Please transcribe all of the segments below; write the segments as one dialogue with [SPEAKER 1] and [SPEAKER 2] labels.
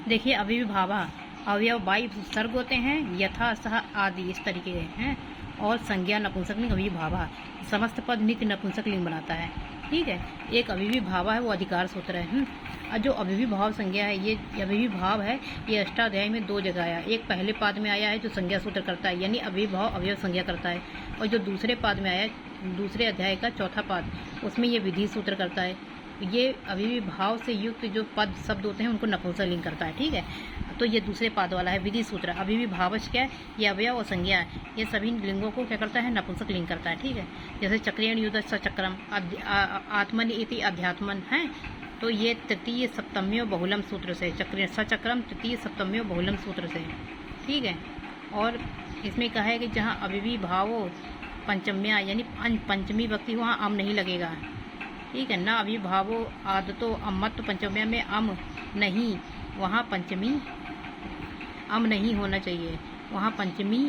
[SPEAKER 1] देखिए अविर्भावा अवयव बाई उपसर्ग होते हैं, यथा सह आदि इस तरीके हैं। और संज्ञा नपुंसकलिंग अविर्भावा समस्त पद नित्य नपुंसकलिंग बनाता है। ठीक है, एक अविर्भावा है वो अधिकार सूत्र है। और जो अविर्भाव संज्ञा है ये अविर्भाव है, ये अष्टाध्याय में 2 जगह आया। एक पहले पाद में आया है जो संज्ञा सूत्र करता है, यानी अविर्भाव अवयव संज्ञा करता है। और जो दूसरे पाद में आया दूसरे अध्याय का चौथा पाद, उसमें ये विधि सूत्र करता है। ये अविर्भाव से युक्त जो पद शब्द होते हैं उनको नपुंसकलिंग करता है। ठीक है, तो ये दूसरे पाद वाला है विधि सूत्र। अविर्भावश क्या है, ये अवयव और संज्ञा है, ये सभी लिंगों को क्या करता है, नपुंसकलिंग करता है। ठीक है, जैसे चक्रेण युद्ध सचक्रम, आत्मनि इति अध्यात्मन है, तो ये तृतीय सप्तम्यो बहुलम सूत्र से, चक्रेण सचक्रम तृतीय सप्तम्यो बहुलम सूत्र से। ठीक है, और इसमें कहा है कि जहाँ अविर्भावो पंचम्या यानी पंचमी व्यक्ति वहाँ अम नहीं लगेगा। ठीक है, ना अविर्भावो आदतो अमत्व पंचम्या में अम नहीं, वहाँ पंचमी अम नहीं होना चाहिए, वहाँ पंचमी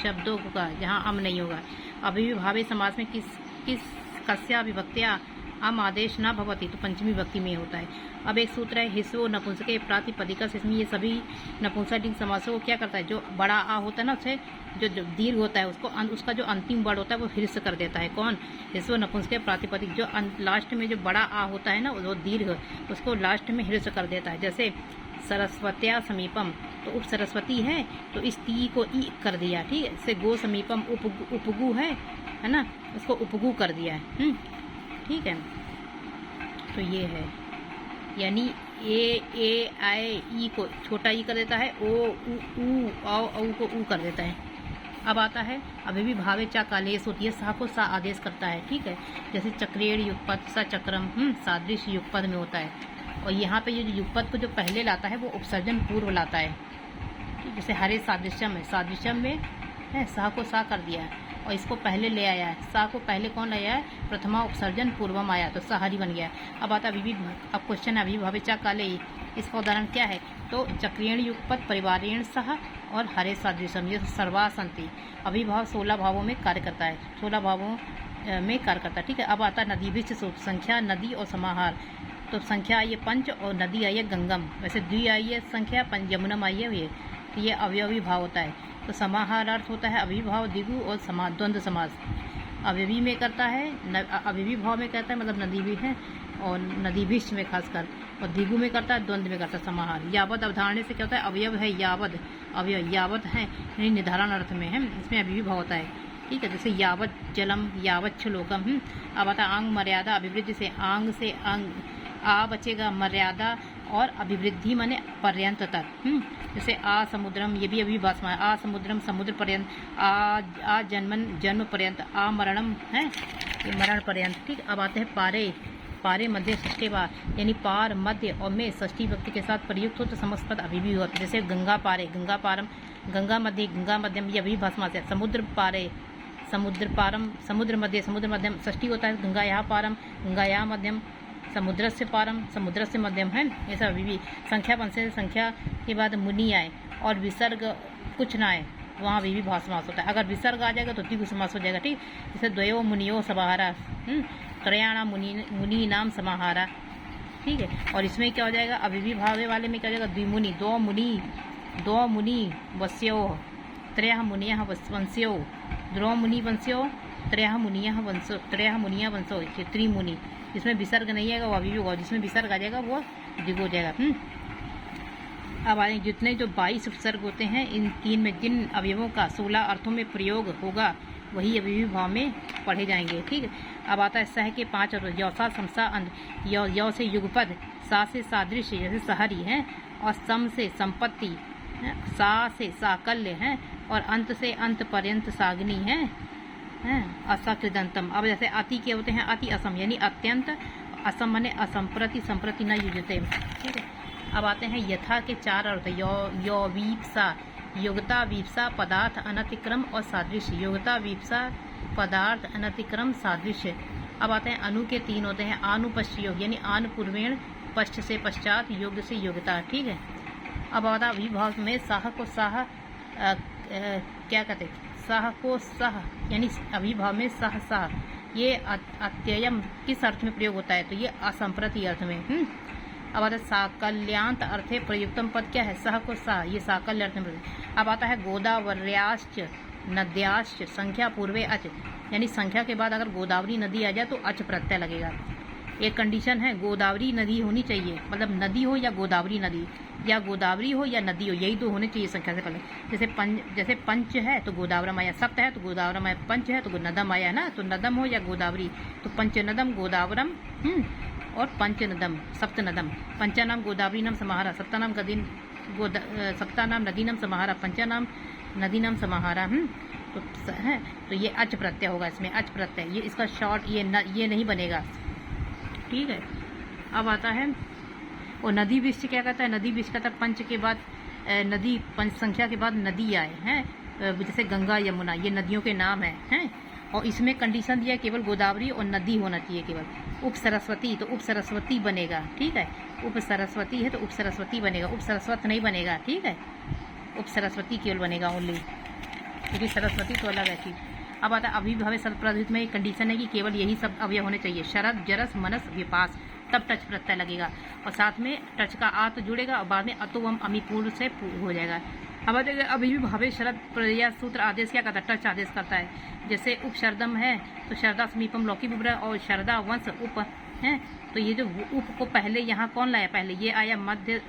[SPEAKER 1] शब्दों का जहाँ अम नहीं होगा। अविर्भावे समास में किस कस्या विभक्त्या अम आदेश ना भवती, तो पंचमी विभक्ति में होता है। अब एक सूत्र है हिस्सो नपुंसके प्रातिपदिका, इसमें ये सभी नपुंसकलिंग समासों को क्या करता है, जो बड़ा आ होता है ना उसे जो दीर्घ होता है उसको उसका जो अंतिम वर्ड होता है वो हिस्स कर देता है। कौन, हिस्सो नपुंसके प्रातिपदिक, जो लास्ट में जो बड़ा आ होता है ना वो दीर्घ, उसको लास्ट में हिस्स कर देता है। जैसे सरस्वत्या समीपम, तो उप सरस्वती है तो इस ती को ई कर दिया। ठीक है, जैसे गो समीपम उपगु है ना, उसको उपगु कर दिया है। ठीक है, तो ये है, यानी ए आई ई को छोटा ई कर देता है, ओ उ औ को ऊ कर देता है। अब आता है अविर्भावे चा कालेश होती है, सा को सा आदेश करता है। ठीक है, जैसे चक्रेण युगपद सा चक्रम सादृश्य युगपद में होता है। और यहाँ पे ये जो युगपद को जो पहले लाता है वो उपसर्जन पूर्व लाता है। जैसे हरे सादृश्यम में है सा को सा कर दिया है और इसको पहले ले आया है। सा को पहले कौन लाया है, प्रथमा उपसर्जन पूर्वम आया तो सहारी बन गया। अब आता अब क्वेश्चन है अविर्भावे चा काले, इसका उदाहरण क्या है, तो चक्रेण युगपद परिवारेण सह और हरे सादृश्यम, ये सर्वासंति। अविर्भाव 16 भावों में कार्य करता है, 16 भावों में कार्य करता है। ठीक है, अब आता है नदी विच संख्या, नदी और समाहार। तो संख्या आई है 5 और नदी आई है गंगम। वैसे द्वि आई है संख्या, यमुनम आई है ये, तो ये अवयवी भाव होता है। तो समाहार अर्थ होता है अविर्भाव द्विगु और द्वंद्व समास। अवयवी में करता है, अवयवी भाव में कहता है मतलब नदी भी है और नदी विश्व में खासकर, और द्विगु में करता है, द्वंद्व में करता है समाहार। यावत अवधारणे से क्या होता है, अवयव है यावत, अवयव यावत है यानी निर्धारण अर्थ में है, इसमें अवयवी भाव होता है। ठीक है, जैसे यावत जलम यावत छलोकम। अब आता आंग मर्यादा अभिवृद्धि से, आंग से अंग आ बचेगा, मर्यादा और अभिवृद्धि माने पर्यंत तक। जैसे आ समुद्रम, ये भी अभी भाषमा है, आ समुद्रम समुद्र पर्यंत, आ जन्मन जन्म पर्यंत, आ मरणम है ये मरण पर्यंत। ठीक, अब आते हैं पारे, पारे मध्य षष्ठी बार, यानी पार मध्य और में षष्ठी व्यक्ति के साथ प्रयुक्त हो तो समस्त पद अभी भी होता है। जैसे गंगा पारे, गंगा पारम, गंगा मध्य, गंगा मध्यम, ये अभी भाषमा से। समुद्र पारे, समुद्र पारम, समुद्र मध्यम षष्ठी होता है। गंगा यहाँ पारम, गंगा यहाँ मध्यम, समुद्र से पारम, समुद्र से मध्यम है, ये सब अभी भी। संख्या बन से संख्या के बाद मुनि आए और विसर्ग कुछ ना आए, वहाँ अभी भी भाव समास होता है। अगर विसर्ग आ जाएगा तो द्विगु समास हो जाएगा। ठीक, जैसे द्वयो मुनियो समाहारा, त्रयाणा मुनि नाम समाहारा। ठीक है, और इसमें क्या हो जाएगा, अभी भावे वाले में क्या हो जाएगा, द्विमुनि, दो मुनि वस्यो, त्रयः मुनियः वंस्यो, द्रो मुनि वंस्यो, त्रयः मुनियः वंशो, त्रिमुनि। जिसमें विसर्ग नहीं आएगा वो अभी भी होगा, जिसमें विसर्ग आ जाएगा वो द्विगु हो जाएगा। अब आए जितने जो 22 उपसर्ग होते हैं, इन 3 में जिन अवयवों का 16 अर्थों में प्रयोग होगा वही अवयवी भाव में पढ़े जाएंगे। ठीक है, अब आता है सह के 5 अर्थ, यौसा समसा अंध, यौ से युगपद, सा से सादृश्य जैसे सहरी है, और सम से संपत्ति, सा से साकल्य है, और अंत से अंत पर्यंत साग्नि है, असकृदंतम। अब जैसे अति के होते हैं, अति असम यानी अत्यंत, असम माने असंप्रति, संप्रति न युजते। ठीक है, अब आते हैं यथा के 4 अर्थ, यो वीप्सा, योग्यता वीप्सा पदार्थ अनतिक्रम और सादृश्य, योग्यता वीप्सा पदार्थ अनतिक्रम सादृश्य। अब आते हैं अनु के 3 होते हैं, आनुपश्च योग यानी आन पूर्वेण, पश्च से पश्चात, योग्य से योग्यता। ठीक है, अब आता विभाग में साह को साह क्या कहते हैं, सह को सह यानी अभिभाव में सह सह, ये अत्ययम किस अर्थ में प्रयोग होता है, तो ये असंप्रति अर्थ में। अब आता है साकल्यांत अर्थे प्रयुक्तम पद क्या है, सह को सह, ये साकल्य अर्थ में। अब आता है गोदावर्याश्च नद्याश्च संख्या पूर्वे अच, यानी संख्या के बाद अगर गोदावरी नदी आ जाए तो अच प्रत्यय लगेगा। एक कंडीशन है, गोदावरी नदी होनी चाहिए, मतलब नदी हो या गोदावरी नदी, या गोदावरी हो या नदी हो, यही दो होने चाहिए संख्या से पहले। जैसे पंच है तो गोदावरम आया, सप्त है तो गोदावरम आया, पंच है तो नदम आया ना, तो नदम हो या गोदावरी, तो पंचनदम गोदावरम और पंचनदम सप्तनदम। पंचानाम गोदावरी नाम समाहारा, सप्तानाम नदीनम समाहारा, पंचानाम नदीनम समाहारा। तो है, तो ये अच प्रत्यय होगा इसमें, अच प्रत्यय, ये इसका शॉर्ट ये नहीं बनेगा, ठीक है। अब आता है और नदी विश्व क्या कहता है, नदी विश्व कहता है पंच के बाद नदी, पंच संख्या के बाद नदी आए हैं, जैसे गंगा यमुना, ये नदियों के नाम हैं। और इसमें कंडीशन दिया है केवल गोदावरी और नदी होना चाहिए केवल। उप सरस्वती, तो उप सरस्वती बनेगा, ठीक है। उप सरस्वती है तो उप सरस्वती बनेगा, उप सरस्वत नहीं बनेगा, ठीक है। उप सरस्वती केवल बनेगा ओनली, क्योंकि सरस्वती तो अलग है चीज। अब आता है अभिभावे सत्प्रधित में एक कंडीशन है कि केवल यही सब अवयव होने चाहिए, शरद जरस मनस विपास, तब टच प्रत्यय लगेगा, और साथ में टच का आ तो जुड़ेगा और बाद में अतुवम अमीपूर्व से हो जाएगा। अब अभिभावे शरद प्रया सूत्र आदेश क्या करता है, टच आदेश करता है। जैसे उपशरदम है तो शरदा समीपम लौकी विभ्र, और शरदा वंश उप है, तो ये जो उप को पहले यहाँ कौन लाया, पहले ये आया मध्य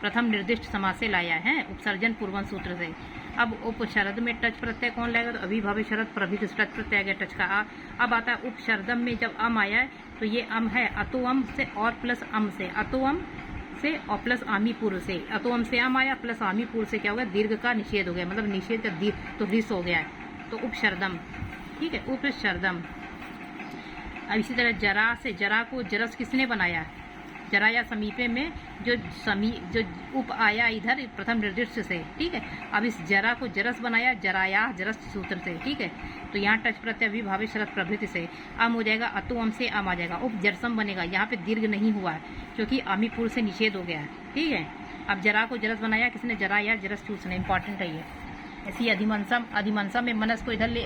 [SPEAKER 1] प्रथम निर्दिष्ट समास से लाया है, उपसर्जन पूर्वन सूत्र से। अब उपशरद में टच प्रत्यय कौन लाएगा, तो अभिभावे शरद प्रभित टच प्रत्यय आ गया, टच का आ। अब आता है उपशरदम में जब अम आया है तो ये अम है अतुअम से और प्लस अम से, अतुअम से और प्लस आमी पूर्व से, अतुअम से अम आया प्लस आमी पूर्व से क्या हो गया, दीर्घ का निषेध हो गया, मतलब निषेध का दीर्घ तो रिस हो गया है, तो उपशरदम, ठीक है, उपशरदम। अब इसी तरह जरा से, जरा को जरस किसने बनाया, जरा या समीपे में जो उप आया इधर प्रथम निर्दिष्ट से, ठीक है। अब इस जरा को जरस बनाया जराया जरस सूत्र से, ठीक है। तो यहाँ टच प्रत्यय अभिभावे शरद प्रभृति से अम हो जाएगा, अतु अम से अम आ जाएगा, उप जरसम बनेगा, यहाँ पे दीर्घ नहीं हुआ है क्योंकि आमीपुर से निषेध हो गया है, ठीक है। अब जरा को जरस बनाया किसने, जरा या जरस सूत्र ने, इंपॉर्टेंट है ये। ऐसी अधिमंसम, अधिमंसम में मनस को इधर ले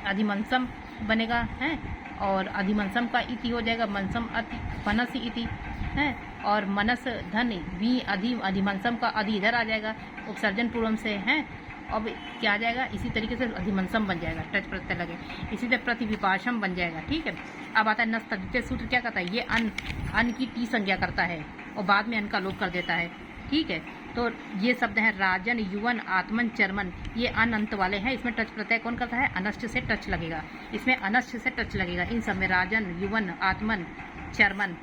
[SPEAKER 1] अधिमंसम बनेगा है, और अधिमंसम का इति हो जाएगा मनसम अति मनस इति है, और मनस धन भी अधिमंसम का अधि इधर आ जाएगा उपसर्जन पूर्वम से है। अब क्या आ जाएगा, इसी तरीके से अधिमंसम बन जाएगा, टच प्रत्यय लगे, इसी तरह प्रतिविपाशम बन जाएगा, ठीक है। अब आता है नस तद्वितीय सूत्र क्या करता है, ये अन की टी संज्ञा करता है और बाद में अन का लोप कर देता है, ठीक है। तो ये शब्द हैं राजन युवन आत्मन चर्मन, ये अन अंत वाले हैं, इसमें टच प्रत्यय कौन करता है, अनष्ट से टच लगेगा, इसमें अनष्ट से टच लगेगा, इन सब में राजन युवन आत्मन चर्मन,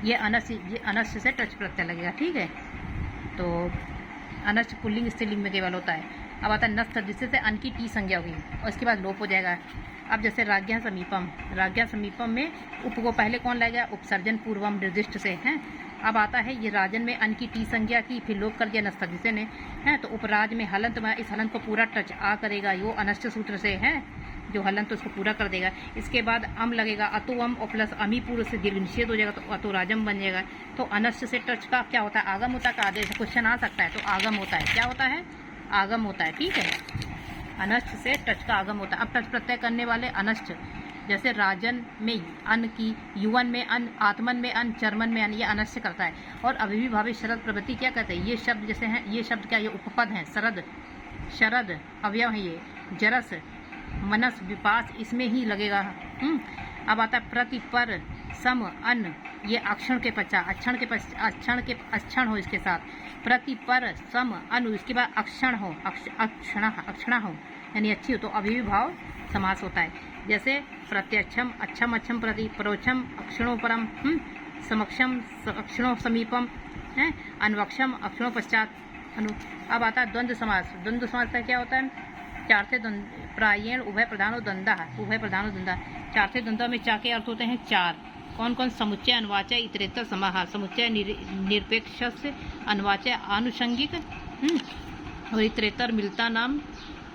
[SPEAKER 1] ये अनष्ट से टच प्रत्यय लगेगा, ठीक है। तो अनष्ट पुल्लिंग स्त्रीलिंग में केवल होता है। अब आता है नस्त, जिससे अन की टी संज्ञा होगी और इसके बाद लोप हो जाएगा। अब जैसे राज्ञा समीपम, राज्ञा समीपम में उप को पहले कौन लाएगा, उपसर्जन पूर्वम निर्दिष्ट से है। अब आता है ये राजन में अन की टी संज्ञा की, फिर लोप कर दिया नस्त जिसे ने है, तो उपराज में हलंत में इस हलंत को पूरा टच आ करेगा, वो अनष्ट सूत्र से है, जो हलंत तो उसको पूरा कर देगा। इसके बाद अम लगेगा, अतुअम और प्लस अमी पूर्व से दीर्घ निषेध हो जाएगा, तो अतुराजम बन जाएगा। तो अनष्ट से टच का क्या होता है, आगम होता का आदेश, क्वेश्चन आ सकता है, तो आगम होता है, क्या होता है, आगम होता है, ठीक है। अनष्ट से टच का आगम होता है। अब टच प्रत्यय करने वाले अनष्ट, जैसे राजन में अन की, युवन में अन, आत्मन में अन, चर्मन में अन, ये अनष्ट करता है। और अभिभावे शरद प्रवृत्ति क्या कहते हैं, ये शब्द जैसे हैं, ये शब्द क्या, ये उपपद हैं, शरद शरद अवयव है ये, जरस मनस विपास इसमें ही लगेगा। अब आता है प्रति पर सम अन, ये अक्षण के पश्चात, अक्षण हो इसके साथ, प्रति पर सम अनु, इसके बाद अक्षण हो, अक्षणा हो यानी अच्छी हो, तो अभिभाव समास होता है। जैसे प्रत्यक्षम अच्छम अच्छम प्रति, परोक्षम अक्षणों परम, समक्षम अक्षणों समीपम है, अनवक्षम अक्षणों पश्चात अनु। अब आता है द्वंद्व समास। द्वंद्व समास का क्या होता है, चार से प्रायेण उभय प्रधानो द्वंद्वा, उभय प्रधानो द्वंद्वा, चार से द्वंद्वा में चा के अर्थ होते हैं चार, कौन कौन, समुच्चय अनुवाचय इतरेतर समाहार, समुच्चय निरपेक्ष अनुवाचय आनुषंगिक और इतरेतर मिलता नाम,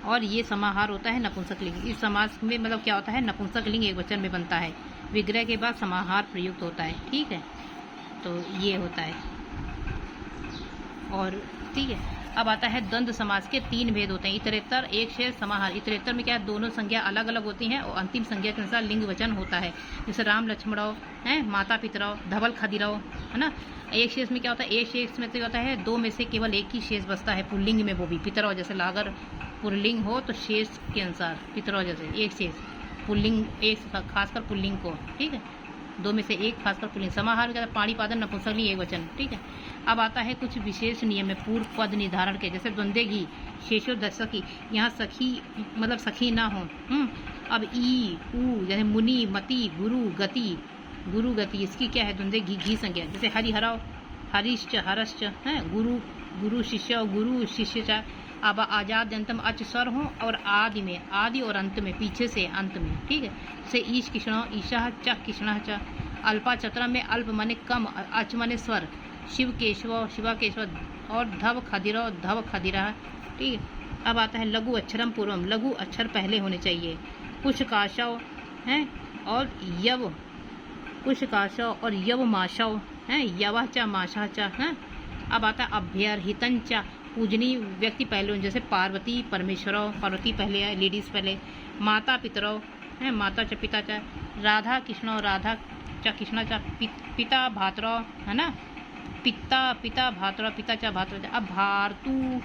[SPEAKER 1] और ये समाहार होता है नपुंसक लिंग। इस समास में मतलब क्या होता है, नपुंसक लिंग एक वचन में बनता है, विग्रह के बाद समाहार प्रयुक्त होता है, ठीक है। तो ये होता है, और ठीक है। अब आता है द्वंद्व समास के 3 भेद होते हैं, इतरेतर, एक शेष, समाहार। इतरेतर में क्या है, दोनों संज्ञा अलग अलग होती हैं और अंतिम संज्ञा के अनुसार लिंग वचन होता है, जैसे राम लक्ष्मणौ है, माता पितरौ, धवल खदिरौ, है ना। एक शेष में क्या होता है, एक शेष में तो होता है दो में से केवल एक ही शेष बचता है पुल्लिंग में, वो भी पितरौ, जैसे अगर पुल्लिंग हो तो शेष के अनुसार पितरौ, जैसे एक शेष पुल्लिंग, एक खासकर पुल्लिंग को, ठीक है, दो में से एक खासकर पुल्लिंग। समाहार में पाणी पादन नपुंसकलिंग एक वचन, ठीक है। अब आता है कुछ विशेष नियम है पूर्व पद निर्धारण के, जैसे द्वंद्वगी, शेषो दशकी, यहाँ सखी मतलब सखी ना हो। अब ई ऊ, जैसे मुनि, मति, गुरु, गति, गुरु गति, इसकी क्या है द्वंद्वगी घी संज्ञा, जैसे हरिहरौ, हरिश्च, हरश्च है, गुरु गुरु शिष्य, गुरु शिष्य चा। अब आजाद अंतम अच स्वर हो और आदि में, आदि और अंत में, पीछे से अंत में, ठीक है, जैसे ईश कृष्ण, ईशा च कृष्ण च। अल्पा चतुरा में अल्प माने कम, अच माने स्वर, शिव केशव, शिवा केशव, और धव खदिरा, धव खदिरा, ठीक है। अब आता है लघु अक्षरम पूर्वम, लघु अक्षर पहले होने चाहिए। कुछ काशव है और यव, कुछ काशव और यव माशव है, यवा चा माशा चा है। अब आता है अभ्यर्हितं चा, पूजनीय व्यक्ति पहले, जैसे पार्वती, परमेश्वरों, पार्वती पहले है, लेडीज पहले। माता पितरों है, माता च पिता च। राधा कृष्णो, राधा च कृष्णा च। पिता भातरों है ना, पिता पिता भातरों, पिता च भातरों च। अब भारतु,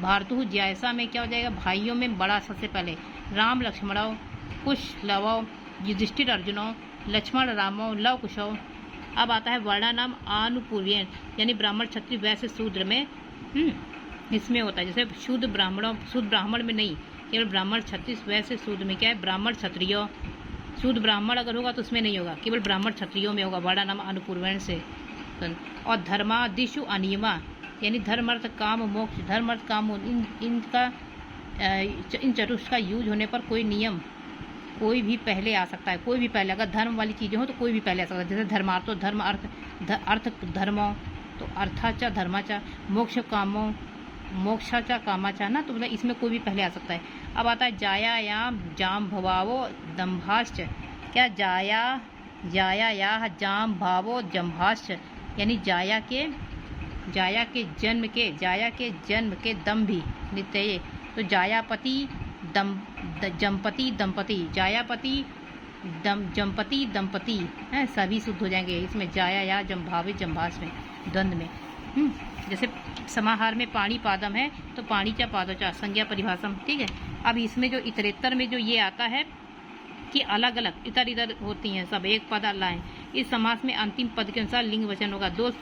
[SPEAKER 1] भारतु जैसा में क्या हो जाएगा, भाइयों में बड़ा सबसे पहले। राम लक्ष्मणों, कुश लवौ, युधिष्ठिर अर्जुनों, लक्ष्मण रामो, लव कुशौ। अब आता है वर्णानाम आनुपूर्वेण, यानी ब्राह्मण क्षत्रिय वैश्य शूद्र में इसमें होता है, जैसे शुद्ध ब्राह्मणों, शुद्ध ब्राह्मण में नहीं, केवल ब्राह्मण क्षत्रिय वैश्य शूद्र में क्या है, ब्राह्मण क्षत्रियो। शुद्ध ब्राह्मण अगर होगा तो उसमें नहीं होगा, केवल ब्राह्मण क्षत्रियो में होगा, वर्णानाम आनुपूर्वेण से। और धर्मादिषु अनियमा, यानी धर्म अर्थ काम मोक्ष, धर्म अर्थ काम इनका इन चतुष्ट का यूज होने पर कोई नियम कोई भी पहले आ सकता है, कोई भी पहले, अगर धर्म वाली चीज़ें हो तो कोई भी पहले आ सकता है, जैसे धर्मार्थो, धर्म अर्थ, अर्थ धर्मो, तो अर्थाचा धर्माचा, मोक्ष कामो, मोक्षाचा कामाचा ना, तो मतलब इसमें कोई भी पहले आ सकता है। अब आता है जायायाम जाम भवावो दम्भाश्च, क्या जाया, जायायाह जाम भावो जम्भाश्च, यानी जाया के जन्म के, जाया के जन्म के दम भी नित्य, तो जायापति जमपति दंपति, जायापति जमपति दंपति है, सभी शुद्ध हो जाएंगे इसमें, जाया या जम्भावे जम्भास में, द्वंद्व में। जैसे समाहार में पाणी पादम है तो पाणी चा पादो चा, संज्ञा परिभाषम, ठीक है। अब इसमें जो इतरेतर में जो ये आता है कि अलग अलग इधर इधर होती हैं सब, एक पद लाएं, इस समास में अंतिम पद के अनुसार लिंग वचन होगा, दो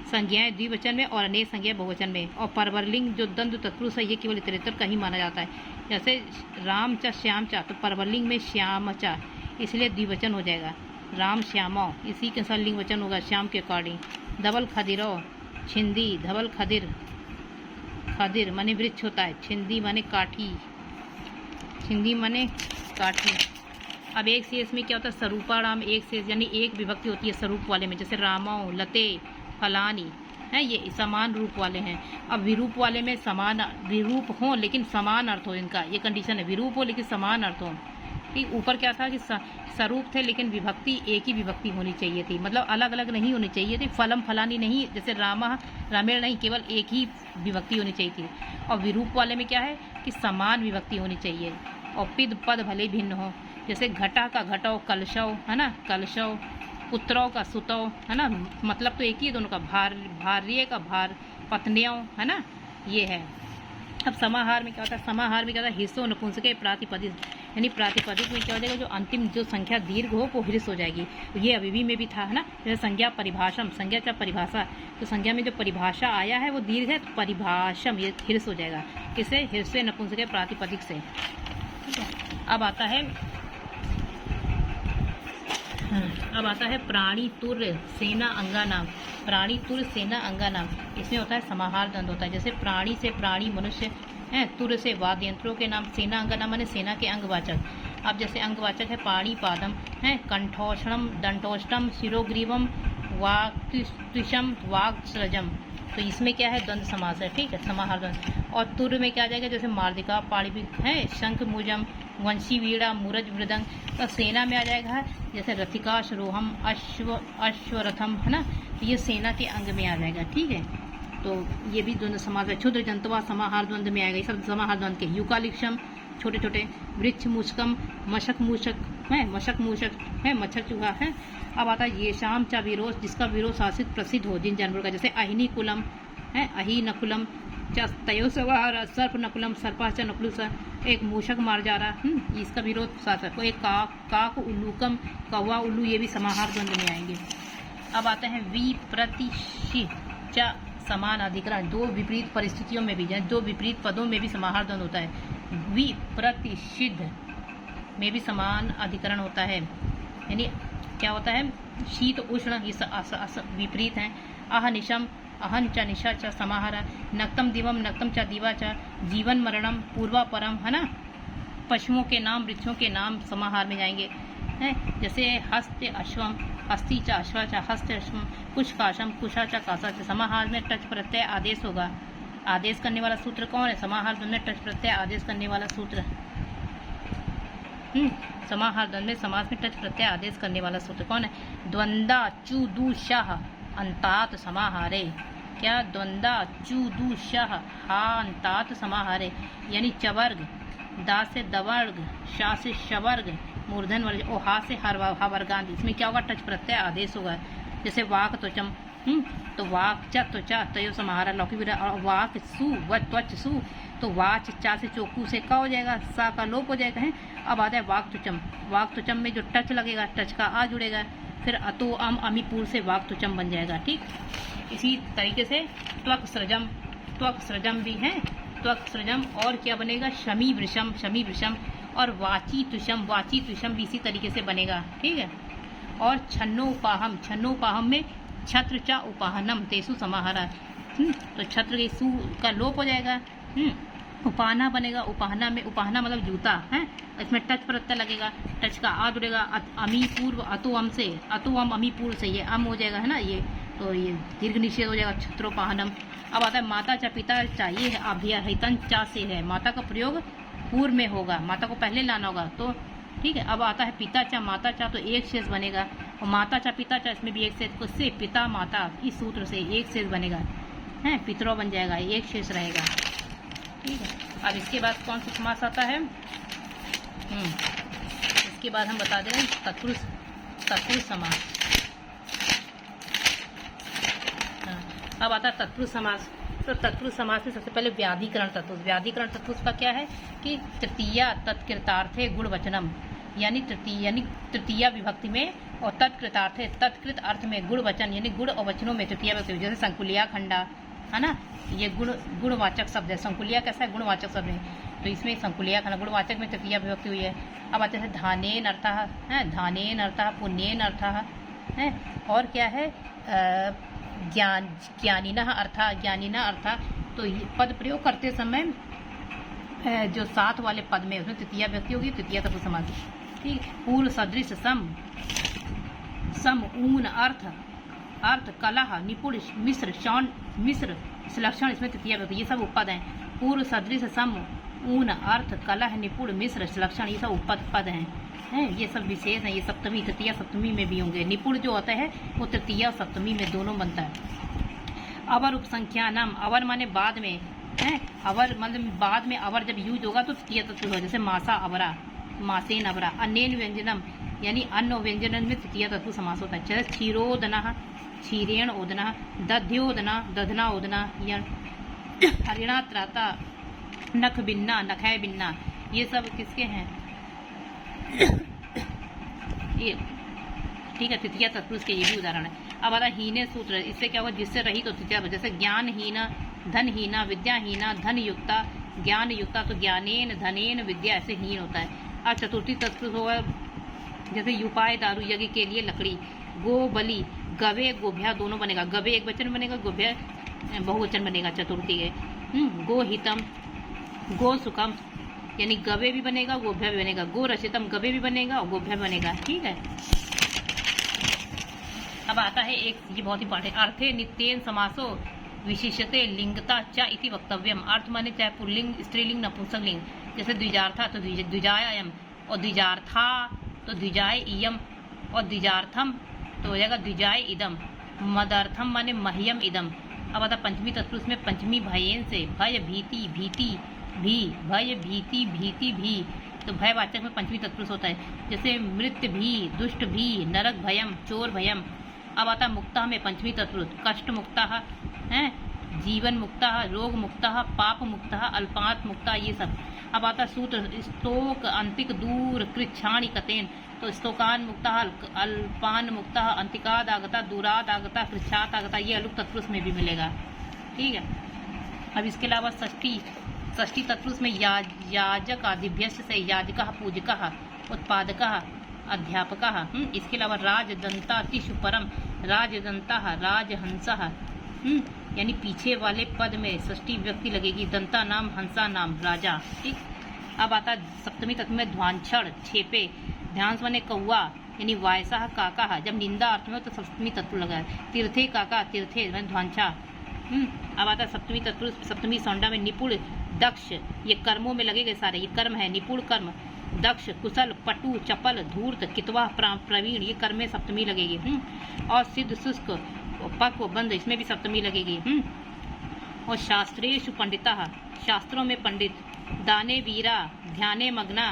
[SPEAKER 1] संज्ञाएं द्विवचन में और अनेक संज्ञाएं बहुवचन में। और परवरलिंग जो द्वंद्व तत्पुरुष है ये केवल इतरेतर का ही माना जाता है, जैसे राम चा श्याम चा, तो परवरलिंग में श्याम चा, इसलिए द्विवचन हो जाएगा, राम श्यामो, इसी के अनुसार लिंग वचन होगा श्याम के अकॉर्डिंग। धवल खदिरो, छिंदी, धवल खदिर, खदिर माने वृक्ष होता है, छिंदी माने काठी, छिंदी माने काठी। अब एक शेष में क्या होता है, स्वरूपाराम एक शेष, यानी एक विभक्ति होती है स्वरूप वाले में, जैसे रामो, लते, फलानी है, ये समान रूप वाले हैं। अब विरूप वाले में समान विरूप हो लेकिन समान अर्थ हो, इनका ये कंडीशन है, विरूप हो लेकिन समान अर्थ हो, ठीक। ऊपर क्या था कि स्वरूप थे लेकिन विभक्ति एक ही विभक्ति होनी चाहिए थी, मतलब अलग अलग नहीं होनी चाहिए थी, फलम फलानी नहीं, जैसे रामा रामेण नहीं, केवल एक ही विभक्ति होनी चाहिए थी। और विरूप वाले में क्या है कि समान विभक्ति होनी चाहिए, और पिद पद भले भिन्न हो, जैसे घटा का घटो, कलशव है ना, कलशव, पुत्रों का सुतौ है ना, मतलब तो एक ही है दोनों का, भार्य का भार, पत्नियों है ना, ये है। अब समाहार में क्या होता है, समाहार में क्या होता है, हिस्सों नपुंसके प्रातिपदिक, यानी प्रातिपदिक में क्या हो जाएगा, जो अंतिम जो संख्या दीर्घ हो वो हिर्स हो जाएगी, ये अविवी में भी था है ना, जैसे संज्ञा परिभाषम, संज्ञा क्या परिभाषा, तो संज्ञा में जो परिभाषा आया है वो दीर्घ है, तो परिभाषम ये हिर्स हो जाएगा, किसे, हिर्से नपुंसके प्रातिपदिक से, ठीक है। अब आता है प्राणी तुर्य सेना अंगा नाम, प्राणी तुर्य सेना अंगा नाम, इसमें होता है समाहार द्वंद्व होता है, जैसे प्राणी से प्राणी मनुष्य है, तुर्य से वाद्य यंत्रों के नाम, सेना अंगा नाम माने सेना के अंगवाचक। अब जैसे अंगवाचक है पाणी पादम है, कंठोषणम दंटोष्टम, शिरोग्रीवम, वाक्तिशम, वाक्सृजम, तो इसमें क्या है द्वंद्व समास है, ठीक है, समाहार द्वंद्व। और तुर्य में क्या आ जाएगा, जैसे मार्दिका, पाणिविक है, शंख मुजम, वंशी वीड़ा, मूरज मृदंग, तो सेना में आ जाएगा जैसे रथिका, रोहम, अश्वरथम है ना, ये सेना के अंग में आ जाएगा, ठीक है। तो ये भी द्वंद्व समास है। क्षुद्र जंतुवा समाहार द्वंद्व में आएगा, ये सब समाहार द्वंद्व के। युकालिक्षम छोटे छोटे, वृक्ष मूषकम मशक मूषक है, मशक मूषक है, मच्छर चूहा है। अब आता है ये शाम चा विरोध, जिसका विरोध शासित प्रसिद्ध हो जिन जानवरों का, जैसे अहिनी कुलम है, अही नकुलम चा तयो सर्प नकुलम सर्पा चा नकुलु सा, एक मूषक मार जा रहा, इसका विरोध शासक को। एक काक उल्लूकम कौवा उल्लू, ये भी समाहार द्वंद्व में आएंगे। अब आते हैं विप्रतिषि चा समान अधिकरण, दो विपरीत परिस्थितियों में भी, दो विपरीत पदों में भी समाहार द्वंद्व होता है। विप्रतिषिध में भी समान अधिकरण होता है, यानी क्या होता है, शीत उष्ण ये विपरीत हैं। अहनिशम अहन च निशा च समाहार, नक्तम दिवम नक्तम च दिवा च, जीवन मरणम पूर्वा परम, है ना। पशुओं के नाम वृक्षों के नाम समाहार में जाएंगे हैं, जैसे हस्त अश्वम हस्ती च अश्वा च हस्त अश्वम, कुश काशम कुशा च कासा च। समाहार में टच प्रत्यय आदेश होगा, आदेश करने वाला सूत्र कौन है, समाहार द्वंद्व में टच प्रत्यय आदेश करने वाला सूत्र। समाहार द्वंद्व में समास में टच प्रत्यय आदेश करने वाला सूत्र कौन है, द्वंदा चुदुशाह अंतात समाहारे। क्या, द्वंदा चुदुशाह हा अंतात समाहारे, यानी चवर्ग, दा से दवर्ग, शा से शवर्ग, मूर्धन वर्ग, और हा से हवर्गांत, इसमें क्या होगा, टच प्रत्यय आदेश होगा। जैसे वाक त्वचम, तो वाक च त्वचा तयो समाहार लौकिक, वाक सु व त्वच सु, तो वाच चा से चोकू से का हो जाएगा, सा का लोप हो जाएगा है। अब आता है वाक तुचम, वाक तुचम में जो टच लगेगा, टच का आ जुड़ेगा, फिर अतो अम अमीपुर से वाक तुचम बन जाएगा। ठीक, इसी तरीके से त्वक सृजम, त्वक सृजम भी है, त्वक सृजम, और क्या बनेगा, शमी वृषम, शमी वृषम, और वाची तुषम, वाची तुषम भी इसी तरीके से बनेगा। ठीक है, और छन्नोपाहम, छन्नोपाहम में छत्र चा उपाहनम तेसु समाहारा, तो छत्र के सु का लोप हो जाएगा, उपाहना बनेगा, उपाहना में, उपाहना मतलब जूता है, इसमें टच प्रत्यय लगेगा, टच का आ जुड़ेगा, अमी पूर्व अतो अम से, अतो अम अमी पूर्व से ये अम हो जाएगा, है ना, ये तो ये दीर्घ निषेध हो जाएगा, छत्रोपाहनम। अब आता है माता चा पिता चा, ये है अभ्यहितन चा से है, माता का प्रयोग पूर्व में होगा, माता को पहले लाना होगा, तो ठीक है। अब आता है पिता चा माता चा, तो एक शेष बनेगा, और माता चा पिता चा, इसमें भी एक शेष, उससे पिता माता इस सूत्र से एक शेष बनेगा, है, पितरो बन जाएगा, एक शेष रहेगा। ठीक है, अब इसके बाद कौन सा समास आता है, इसके बाद हम बता दे रहे हैं तत्पुरुष समास। अब आता है तत्पुरुष समास। तो तत्पुरुष समास में सबसे पहले व्याधिकरण तत्पुरुष, व्याधिकरण तत्पुरुष का क्या है कि तृतीया तत्कृतार्थे गुणवचनम, यानी तृतीया विभक्ति में, और तत्कृतार्थे तत्कृत अर्थ में गुणवचन, यानी गुण और वचनों में तृतीया विभक्ति, जैसे संकुलिया खंडा, है ना, ये गुणवाचक शब्द है। संकुलिया कैसा है, गुणवाचक शब्द है, तो इसमें संकुलिया खंडा गुणवाचक में तृतीया विभक्ति हुई है। अब आते हैं धानेन अर्थः है, धानेन अर्थः, पुण्येन अर्थः है, और क्या है, ज्ञानिनः अर्थः, ज्ञानिनः अर्थः, तो पद प्रयोग करते समय जो साथ वाले पद में उसमें तृतीया विभक्ति होगी, तृतीया तत्पुरुष समास। ठीक, पूर्व सदृश सम ऊन अर्थ कलह निपुण मिश्र शौन मिश्र लक्षण, इसमें तृतीया विभक्ति, ये सब उपपद हैं। पूर्व सदृश सम ऊन अर्थ कलह निपुण मिश्र लक्षण, ये सब उपपद पद हैं, ये सब विशेष हैं, ये सप्तमी तृतीया सप्तमी में भी होंगे। निपुण जो होता है वो तृतीया सप्तमी में दोनों बनता है। अवर उपसंख्या नाम, अवर माने बाद में है, अवर मतलब बाद में अवर जब यूज होगा तो तृतीया तत्पुरुष होगा, जैसे मासा अवरा, मासेन अवरा। अनेन व्यंजनम, यानी अन्न और व्यंजन में तृतीया तत्पुरुष समास होता है। जैसे क्षीरोदना, क्षीरेण ओदना, दध्योदना, दधना ओदना, हरिणा त्राता, नख बिन्ना, नखय बिन्ना, ये सब किसके हैं, ये ठीक है, तृतीया तत्पुरुष के ये भी उदाहरण है। अब आता हीने सूत्र, इससे क्या होगा, जिससे रहित तो तृतीया, जैसे ज्ञानहीना, धनहीना, विद्याहीना, धन युक्ता, ज्ञान युक्ता, तो ज्ञानेन धनेन विद्या, ऐसे हीन होता है। और चतुर्थी तत्पुरुष होगा, जैसे युपाय दारू, यज्ञ के लिए लकड़ी, गो बलि, गवे गोभ्या दोनों बनेगा, गवे एक वचन बनेगा, गोभ्या बहुवचन बनेगा चतुर्थी के। गो हितम, गो सुखम, यानी गवे भी बनेगा, गोभ्या भी बनेगा, गो रचितम, गवे भी बनेगा और गोभ्या बनेगा। ठीक है, अब आता है एक, ये बहुत इंपॉर्टेंट, अर्थे नित्येन समासो विशिष्यते लिंगता च इति वक्तव्यम। अर्थ माने चाहे पुल्लिंग, स्त्रीलिंग, नपुंसकलिंग, जैसे द्विजार्था तो द्विजायम, और द्विजार्था तो द्विजाय इयम, और द्विजार्थम तो हो जाएगा द्विजाय इदम। मदर्थम माने मह्यम इदम, अब आता पंचमी तत्पुरुष में पंचमी भयेन से भय भीति भीति भी, भय भीति भीति भी, तो भयवाचक में पंचमी तत्पुरुष होता है। जैसे मृत्यु भी, दुष्ट भी, नरक भयम, चोर भयम। अब आता मुक्ता में पंचमी तत्पुरुष कष्ट मुक्ता है, जीवन मुक्ता, रोग मुक्ता, पाप मुक्ता, अल्पांत मुक्ता, ये सब। अब आता सूत्र स्तोक अंतिक दूर कृच्छाणी कतेन, तो स्तोकान मुक्ता, अल्पान मुक्ता, अंतिकाद आगता, दूराद आगता, कृच्छात आगता, ये अलुक तत्पुरुष में भी मिलेगा। ठीक है। अब इसके अलावा षष्ठी तत्पुरुष में याजक आदिभ्यस्य से याजक पूजक उत्पादक अध्यापक। इसके अलावा राजदंता तिषु परम, राजदंता राजहंस, यानी पीछे वाले पद में षष्ठी व्यक्ति लगेगी, दंता नाम, हंसा नाम, राजा। ठीक। अब आता सप्तमी तत्व में ध्वांछड़ छेपे, ध्यान बने कौआ, यानी वायसा काका, जब निंदा अर्थ में तो सप्तमी तत्व लगा। तीर्थे काका, तीर्थे ध्वांछा। अब आता सप्तमी तत्व, सप्तमी सौंडा में निपुण दक्ष, ये कर्मों में लगेगा सारे, ये कर्म है, निपुण कर्म, दक्ष, कुशल, पटु, चपल, धूर्त, कितवा, प्रवीण, ये कर्म में सप्तमी लगेगी। और सिद्ध, शुष्क, पक्व, बंद, इसमें भी सप्तमी लगेगी। और शास्त्रेषु पंडिता, शास्त्रों में पंडित, दाने वीरा, ध्याने मग्ना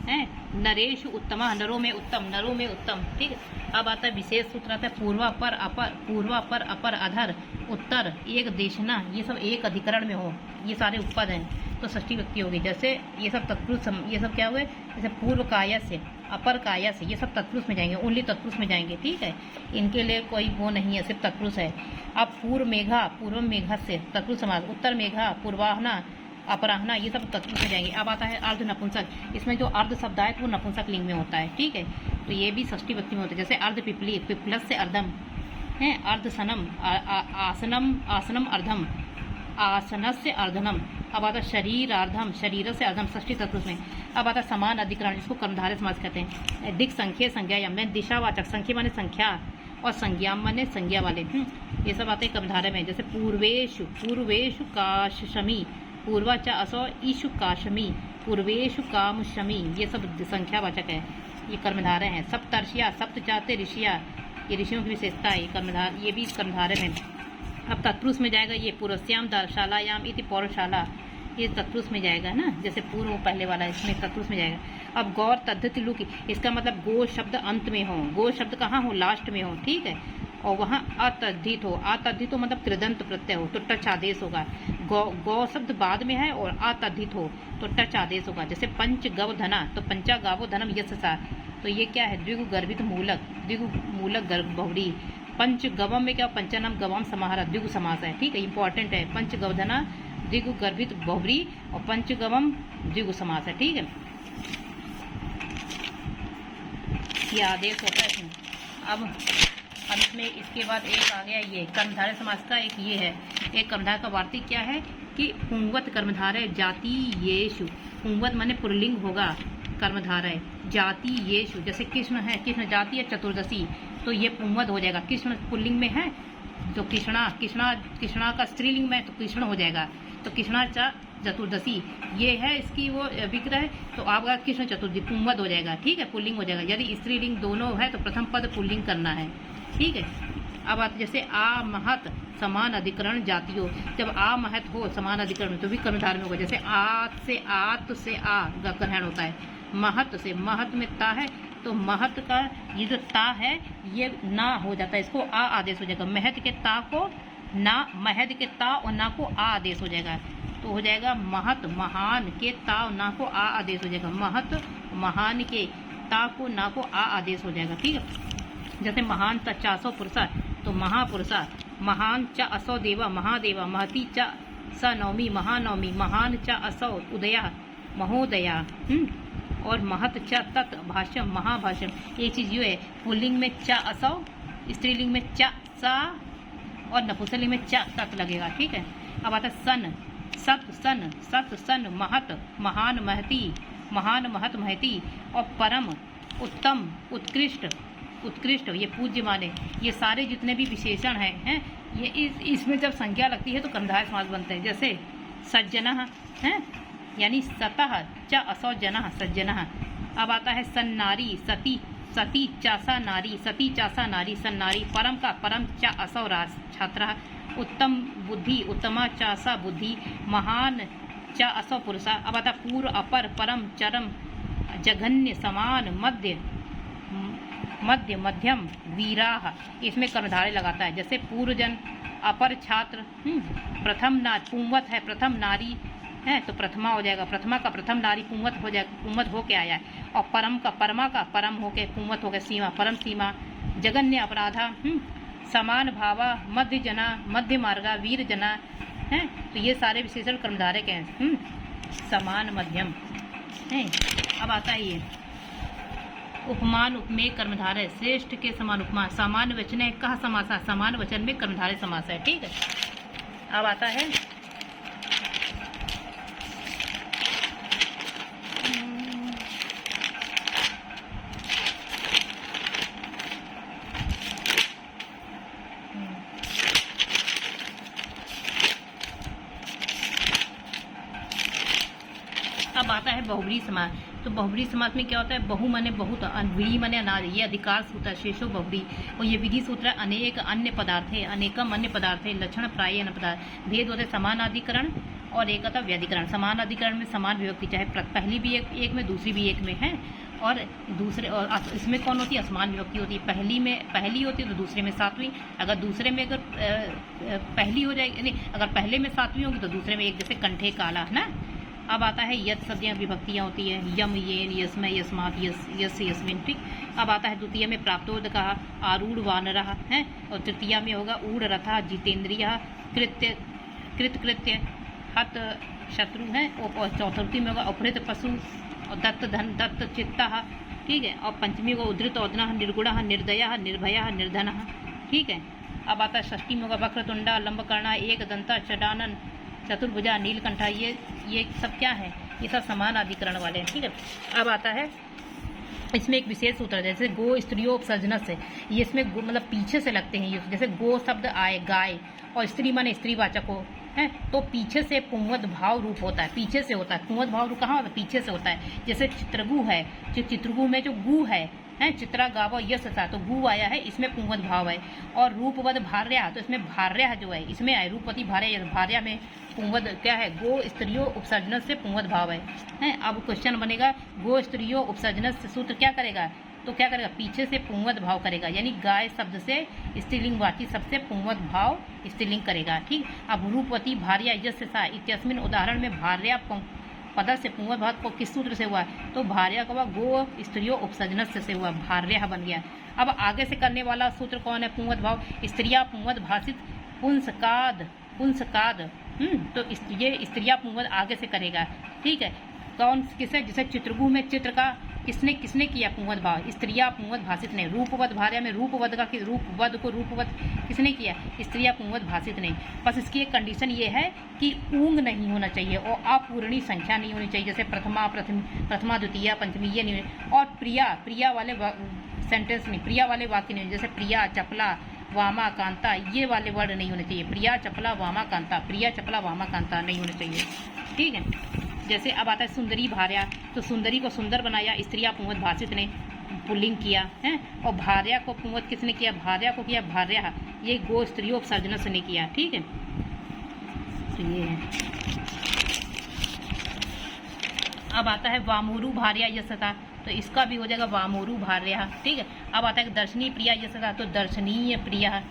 [SPEAKER 1] है, नरेषु उत्तम, नरों में उत्तम, नरों में उत्तम। ठीक। अब आता है विशेष सूत्र, आता है पूर्वा पर अपर, पूर्वा पर अपर अधर, उत्तर एक देशना, ये सब एक अधिकरण में हो, ये सारे उपपद हैं, तो षष्ठी व्यक्ति होगी। जैसे ये सब तत्पुरुष, ये सब क्या हुए, जैसे पूर्व काया से, अपर काया से, ये सब तत्पुरुष में जाएंगे, ओनली तत्पुरुष में जाएंगे। ठीक है। इनके लिए कोई वो नहीं है, सिर्फ तत्पुरुष है। अब पूर्व मेघा, पूर्व मेघा से तत्पुरुष समास, उत्तर मेघा, पूर्वाहना, अपराहना, ये सब तत्पुरुष में जाएंगे। अब आता है अर्ध नपुंसक, इसमें जो अर्ध शब्द आए तो वो नपुंसक लिंग में होता है। ठीक है। तो ये भी षष्ठी व्यक्ति में होता है। जैसे अर्ध पिपली, पिपलस से अर्धम है, अर्ध सनम, आसनम, आसनम अर्धम, आसनस से अर्धनम। अब आता शरीर अर्धम, शरीर से अर्धम, षष्ठी तत्पुरुष में। अब आता समान अधिकरण, जिसको कर्मधारय समास कहते हैं। दिक् संख्या संज्ञा में, दिशावाचक, संख्या माने संख्या और संज्ञा माने संज्ञा वाले, ये सब आते हैं कर्मधारय में। जैसे पूर्वेशु, पूर्वेशु काशमी, पूर्वा च असो ईशु काशमी, पूर्वेशु कामशमी, ये सब संख्यावाचक है, ये कर्मधारय हैं। सप्तर्षिया, सप्त चाहते ऋषिया, ये ऋषियों की विशेषता है, कर्मधार, ये भी कर्मधारय में। अब तत्पुरुष में जाएगा ये पूर्वस्याम शालायाम इति पौरशाला, ये तत्पुरुष में जाएगा ना, जैसे पूर्व पहले वाला, इसमें तत्पुरुष में जाएगा। अब गौर तद्धति लुकी, इसका मतलब गो शब्द अंत में हो, गो शब्द कहाँ हो, लास्ट में हो। ठीक है। और वहाँ अतद्धित हो, अतद्धित हो मतलब त्रिदंत प्रत्यय हो तो टच आदेश होगा। गौ शब्द बाद में है और अतद्धित हो तो टच आदेश होगा। जैसे पंच गव धना, तो पंचा गावो धनम यश सा, तो ये क्या है, द्विगु गर्भित मूलक, द्विगु मूलक गर्भ बहुड़ी। पंच गवम में क्या, पंचानाम गवाम समाहार, द्विगु समास है। ठीक है, इंपॉर्टेंट है। पंच गवधना द्विगु गर्भित बहुड़ी और पंचगवम द्विगु समास है। ठीक है, ये आदेश होता है इसमें। अब इसमें इसके बाद एक आ गया ये कर्मधारय समास का, एक ये है, एक कर्मधारय का वार्तिक क्या है कि पुंवत कर्मधारय जाति येषु, पुंवत माने पुल्लिंग होगा कर्मधारय, जाति येषु, जैसे कृष्ण है, कृष्ण जाति है चतुर्दशी, तो ये पुंवत हो जाएगा। कृष्ण पुल्लिंग में है तो कृष्णा का स्त्रीलिंग में तो कृष्ण हो जाएगा, तो कृष्णा चतुर्दशी ये है इसकी वो विग्रह, तो आपका कृष्ण चतुर्दशी पुंवत हो जाएगा। ठीक है, पुल्लिंग हो जाएगा। यदि स्त्रीलिंग दोनों है तो प्रथम पद पुल्लिंग करना है। ठीक है। अब आप जैसे आ महत समान अधिकरण जातियों, जब आ महत हो समान अधिकरण तो भी कर्मधारय में होगा। जैसे आत से आ ग्रहण होता है, महत से, महत में ता है तो महत का ये जो ता है ये ना हो जाता है, इसको आ आदेश हो जाएगा। महत के ता को ना, महद के ता और ना को आ आदेश हो जाएगा, तो हो जाएगा महत, महान के ता और ना को आ आदेश हो जाएगा। महत महान के ता को ना को आ आदेश हो जाएगा। ठीक है। जैसे महान च चासो पुरुषा तो महापुरुषा, महान च असो देवा महादेवा, महती च स नवमी महानवमी, महान च असो उदया महोदया, और महत च तत् भाष्यम महाभाष्यम। ये चीज़ ये है, पुल्लिंग में च असो, स्त्रीलिंग में च सा और नपुंसकलिंग में च तत् लगेगा। ठीक है। अब आता सन, सत सन महत, महान महती, महान महत महती, और परम उत्तम उत्कृष्ट ये पूज्य माने, ये सारे जितने भी विशेषण हैं ये इसमें जब संज्ञा लगती है तो कर्मधारय समास बनते हैं। जैसे सज्जनः है, यानी सतः च असौ जनः सज्जनः। अब आता है सन्नारी, सती चासा नारी, सती चासा नारी, सन्नारी। परम का परम च असौ छात्रः, उत्तम बुद्धि, उत्तमा चासा बुद्धि, महान च असौ पुरुषा। अब आता पूर्व, अपर, परम, चरम, जघन्य, समान, मध्य, मध्य, मध्यम, वीराह, इसमें कर्मधारय लगाता है। जैसे पूर्वजन, अपर छात्र, प्रथम नारी, पुंवत है, प्रथम नारी है तो प्रथमा हो जाएगा, प्रथमा का प्रथम नारी पुंवत हो जाएगा, पुंवत होके आया है। और परम का परमा का परम होके पुंवत हो गया, सीमा, परम सीमा, जगन्य अपराधा, समान भावा, मध्य जना, मध्य मार्गा, वीर जना है। तो ये सारे विशेषण कर्मधारय के हैं। समान, मध्यम है। अब आता है ये उपमान, उपमेय, कर्मधारय, श्रेष्ठ के समान उपमा, सामान्य वचन है, कह समासा, समान वचन में कर्मधारय समास है। ठीक है। अब आता है बहुब्री समास। तो बहुब्री समास में क्या होता है? बहु माने बहुत, व्री माने अनादि, ये अधिकार सूत्र, शेषो बहुब्री। और ये विधि सूत्र अनेक अन्य पदार्थे, अनेकम अन्य पदार्थे, लक्षण प्राय अन्य पदार्थ। भेद होते समान अधिकरण और एक होता व्यधिकरण। समान अधिकरण में समान विभक्ति, चाहे पहली भी एक में दूसरी भी एक में है, और दूसरे और इसमें कौन होती है? असमान विभक्ति होती है। पहली होती है तो दूसरे में सातवीं, अगर दूसरे में अगर पहली हो जाएगी, नहीं अगर पहले में सातवीं होगी तो दूसरे में एक, जैसे कंठे काला है ना। अब आता है यद शब्दियाँ विभक्तियाँ होती है, यम, येन, यस्मय, यस्मात्, यस, यस्मिन। ठीक। अब आता है द्वितीय में प्राप्तोद कहा, आरूढ़ वानरः है, और तृतीया में होगा ऊढ़ रथा, जितेंद्रिय, कृत्य, कृत्य, हत शत्रु है, और चौथी में होगा अपहृत पशु, और दत्त धन, दत्त चित्ता। ठीक है। और पंचमी को उद्धृत औदना, निर्गुण, निर्दय, निर्भय, निर्धन। ठीक है। अब आता है षष्ठी में होगा वक्रतुंडा, लंबकर्णा, एक दंता, चडानन, चतुर्भुजा, नीलकंठा। ये सब क्या है? ये सब समान अधिकरण वाले हैं। ठीक है। अब आता है इसमें एक विशेष सूत्र है, जैसे गो स्त्रियों उपसर्जनस से, ये इसमें मतलब पीछे से लगते हैं ये। जैसे गो शब्द आए, गाय, और स्त्री माने स्त्रीवाचक हो है, तो पीछे से पुंवद भाव रूप होता है, पीछे से होता है। पुंवद भाव रूप कहाँ होता है? पीछे से होता है। जैसे चित्रगु है, जो चित्रगु में जो गु है चित्रा गाव यश था, तो गु आया है, इसमें पुंवद भाव है। और रूपवद भार्या, तो इसमें भार्या जो है इसमें आए, रूपवती भार्या, भार्या में पुंवद क्या है? गो स्त्रियों उपसर्जन से पुंवद भाव है। अब क्वेश्चन बनेगा, गो स्त्रियों उपसर्जन से सूत्र क्या करेगा? तो क्या करेगा? पीछे से पुंवद भाव करेगा, यानी गाय शब्द से स्त्रीलिंग वाची शब्द से पुंवद भाव स्त्रीलिंग करेगा। ठीक। अब रूपवती भार्या यश सा इत्यस्मिन उदाहरण में भार्या पद से पुंवद भाव को किस सूत्र से हुआ? तो भार्या का हुआ गो स्त्रियों उपसर्जन से हुआ, भार्या बन गया। अब आगे से करने वाला सूत्र कौन है? पुंवद भाव, स्त्रिया पुंवद भाषित, पुंसकाद, तो ये स्त्रिया पुंवद आगे से करेगा। ठीक है। कौन किसे? जैसे चित्रगु में चित्र का किसने किया पुंवद भाव? स्त्रिया पुंवद भाषित ने। रूपवद भार्या में रूपवद का रूपवद किसने किया? स्त्रिया पुंवद भाषित ने। बस इसकी एक कंडीशन ये है कि ऊंग नहीं होना चाहिए और अपूर्णी संख्या नहीं होनी चाहिए, जैसे प्रथमा द्वितीय पंचमी ये नहीं। और प्रिया वाले सेंटेंस नहीं, प्रिया वाले वाक्य नहीं, जैसे प्रिया, चपला, वामा, कांता, ये वाले वर्ड नहीं होने चाहिए। प्रिया, चपला, वामा, कांता, प्रिया, चपला, वामा, कांता नहीं होने चाहिए। ठीक है। जैसे अब आता है सुंदरी भार्या, तो सुंदरी को सुंदर बनाया, स्त्रिया पुंवद भाषित ने पुल्लिंग किया है, और भार्या को पुंवद किसने किया? भार्या को किया भार्या, ये गो स्त्रियों उपसर्जन से ने किया। ठीक है। तो ये है। अब आता है वामोरु भार्या यशता, तो इसका भी हो जाएगा वामोरु भार्या। ठीक है। अब आता है दर्शनी प्रिया यशता, तो दर्शनीय प्रिया।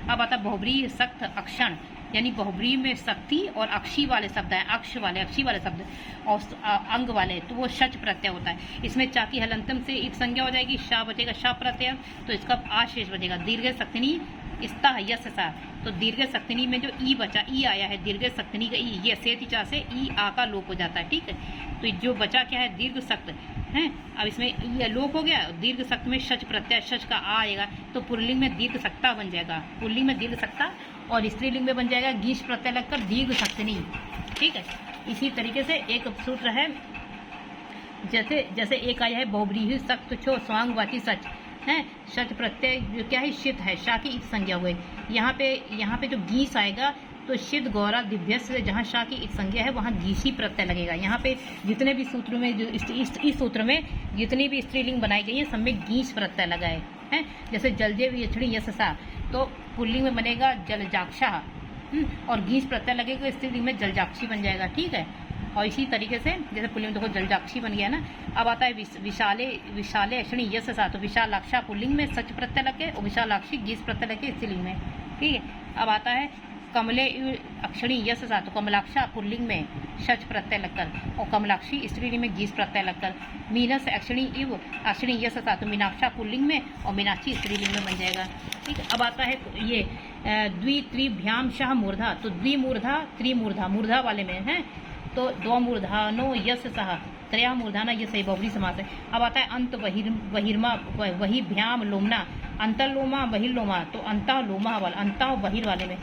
[SPEAKER 1] अब आता है बहुब्री सख्त अक्षण, यानी बहुब्री में शक्ति और अक्षी वाले शब्द हैं, अक्षी वाले शब्द और अंग वाले, तो वो शच प्रत्यय होता है। इसमें चा की हलंतम से ईप संज्ञा हो जाएगी, शाह बचेगा शाह प्रत्यय, तो इसका आशेष बचेगा। दीर्घ सक्तनी स्ता यस सा, तो दीर्घ सक्तनी में जो ई बचा, ई आया है दीर्घ सक्तनी का ई, ये से चा से ई आ का लोप हो जाता है। ठीक है। तो जो बचा क्या है? दीर्घ सक्त है। अब इसमें ये लोप हो गया, दीर्घ सक्त में शच प्रत्यय, शच का आ आएगा, तो पुल्लिंग में दीर्घ सक्ता बन जाएगा, पुल्लिंग में दीर्घ सक्ता, और स्त्रीलिंग में बन जाएगा गीश प्रत्यय लगकर दीर्घ सक्तनी। ठीक है। इसी तरीके से एक सूत्र है, जैसे एक आया है बहुब्रीहि सक्त छो स्वांग वाची सच है, सच प्रत्यय जो क्या है? शित है, शाह की इत संज्ञा हुए। यहाँ पे जो गीस आएगा, तो शिद गौरा दिव्य से जहाँ शाह की एक संज्ञा है वहाँ गीसी प्रत्यय लगेगा। यहाँ पे जितने भी सूत्र में जो इस सूत्र में जितनी भी स्त्रीलिंग बनाई गई है सब में गीस प्रत्यय लगाए हैं। जैसे जलदेव यछड़ी यशसा, तो पुल्लिंग में बनेगा जलजाक्षा। और गीस प्रत्यय लगेगा स्त्रीलिंग में जलजाक्षी बन जाएगा। ठीक है, और इसी तरीके से जैसे पुल्लिंग में देखो जलजाक्षी बन गया ना। अब आता है विशाले विशाले अक्षणी यश सा, तो विशालाक्षा पुल्लिंग में सच प्रत्यय लगे और विशालाक्षी गीस प्रत्यय लगे स्त्रीलिंग में। ठीक है, अब आता है कमले अक्षणी यश सा, तो कमलाक्षा पुल्लिंग में शच प्रत्यय लगकर और कमलाक्षी स्त्रीलिंग में गीस प्रत्यय लगकर। मीनस अक्षणी इव अक्षणी यश सा, तो मीनाक्षा पुल्लिंग में और मीनाक्षी स्त्रीलिंग में बन जाएगा। ठीक है, अब आता है ये द्वित्रिभ्याम शाह मूर्धा, तो द्विमूर्धा त्रिमूर्धा, मूर्धा वाले में है तो दो मूर्धानो यश सह, त्रया मूर्धाना ये सही बहुब्री समास है। अब आता है अंत बहिर्मा वही भ्याम लोमना, अंतरलोमा बहिर्लोमा, तो अंता लोमा वाला अंता बहिर वाले में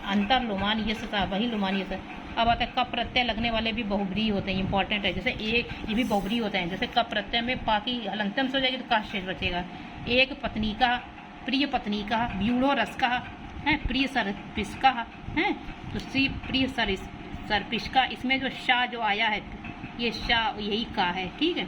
[SPEAKER 1] अंतरलोमान यश सह बहिर्लोमान यश। अब आता है कप प्रत्यय लगने वाले भी बहुब्री होते हैं, इंपॉर्टेंट है। जैसे एक ये भी बहुब्री होते हैं, जैसे कप प्रत्यय में पा की हलंतम से हो जाएगी तो का शेष बचेगा। एक पत्नी का, प्रिय पत्नी का, व्यूढ़ो रस का है, प्रिय सर्पिस्का है, तो श्री प्रिय सर्पिस्का, इसमें जो शाह जो आया है ये शाह यही का है। ठीक है,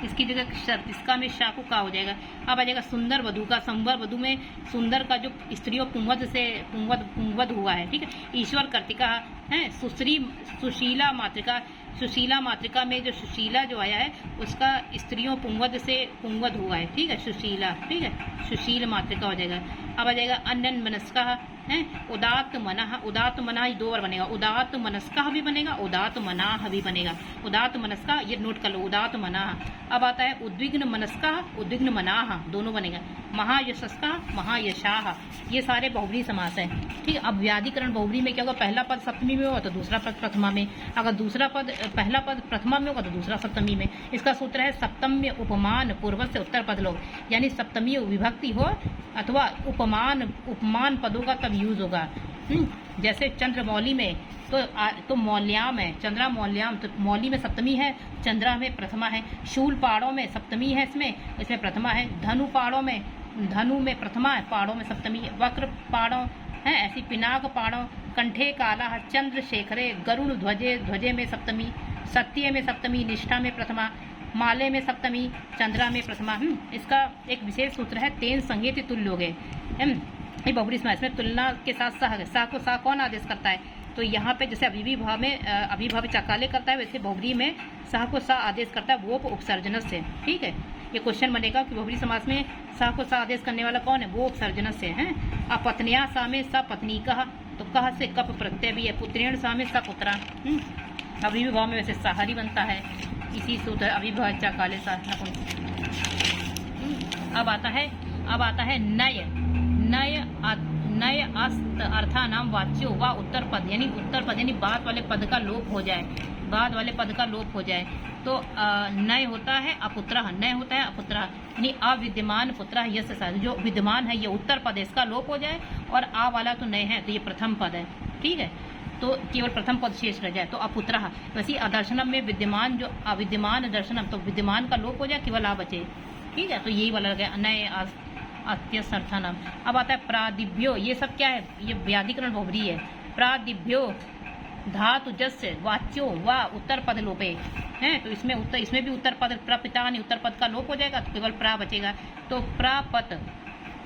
[SPEAKER 1] इसकी जगह सर्पिस्का में शाह को का हो जाएगा। अब आ जाएगा सुंदर वधु का, संवर वधु में सुंदर का जो स्त्रियों पुंवद से पुंवद हुआ है। ठीक है, ईश्वर कर्तिका है, सुश्री सुशीला मातृका, सुशीला मातृका में जो सुशीला जो आया है उसका स्त्रियों पुंवद से पुंवद हुआ है। ठीक है, सुशीला, ठीक है, सुशील मातृका हो जाएगा। अब आ जाएगा अन्यन मनस्का है, उदात्त मनाह, उदात्त मनाह दो बार बनेगा, उदात्त मनस्का भी बनेगा, उदात्त मनाह भी बनेगा। उदात्त मनस्का ये नोट कर लो, उदात्त मनाह। अब आता है उद्विग्न मनस्का, उद्विग्न मनाह दोनों बनेगा। महायशस्का, महायशाह, ये सारे बहुब्री समास है। ठीक है, अब व्याधिकरण बहुब्री में क्या होगा, पहला पद सप्तमी में होगा तो दूसरा पद प्रथमा में, अगर दूसरा पद पहला पद प्रथमा में होगा तो दूसरा सप्तमी में। इसका सूत्र है सप्तम्य उपमान पूर्व से उत्तर पद लोग, यानी सप्तमी विभक्ति हो अथवा उपमान पदों का तब यूज होगा। जैसे चंद्रमौली में तो मौल्याम है, चंद्रा मौल्याम, तो मौली में सप्तमी है, चंद्रा में प्रथमा है। शूल पाड़ों में सप्तमी है, इसमें प्रथमा है। धनु पाड़ों में, धनु में प्रथमा है, पाड़ों में सप्तमी है। वक्र पाड़ों है, ऐसी पिनाक पाड़ों। कंठे काला, चंद्रशेखरे, गरुड़ ध्वजे, ध्वजे में सप्तमी। सत्य में सप्तमी, निष्ठा में प्रथमा। माले में सप्तमी, चंद्रा में प्रथमा। इसका एक विशेष सूत्र है तेन संगीत तुल्योगे। ये बहुब्री समास, इसमें तुलना के साथ सह है। सा को सा कौन आदेश करता है, तो यहाँ पे जैसे अभिभाव में अभिभाव चकाले करता है, वैसे बहुब्री में सह को सा आदेश करता है वो उपसर्जनस से। ठीक है, ये क्वेश्चन बनेगा कि बहुब्री समास में सह को सा आदेश करने वाला कौन है, वो उपसर्जनस से है। अब पत्निया सा में स पत्नी कह, तो कह से कप प्रत्यय भी है। पुत्रेण सा में स पुत्रा, अभिभाव में वैसे सहारी बनता है, इसी सूत्र अभिभाव चकाले सा। अब आता है नय नय अस्त अर्था नाम वाच्यो व उत्तर पद, यानी उत्तर पद यानी बाद वाले पद का लोप हो जाए, बाद वाले पद का लोप हो जाए। तो नय होता है अपुत्र, नय होता है अपुत्र, यानी अविद्यमान पुत्र यश सा, जो विद्यमान है ये उत्तर पद है, इसका लोप हो जाए। और आ वाला तो नय है तो ये प्रथम पद है। ठीक है, तो केवल प्रथम पद शेष रह जाए तो अपुत्र। वैसे अदर्शनम में विद्यमान जो अविद्यमान दर्शनम, तो विद्यमान का लोप हो जाए, केवल आ बचे। ठीक है, तो यही वाला गया नय अत्यर्थानम। अब आता है प्रादिभ्यो, ये सब क्या है, ये व्याधिकरण बहुब्री है। प्रादिभ्यो धातु जस्य वाच्यो व उत्तर पद लोपे है, तो इसमें भी उत्तर पद प्रपिता नहीं, उत्तर पद का लोप हो जाएगा तो केवल प्रा बचेगा। तो प्रापत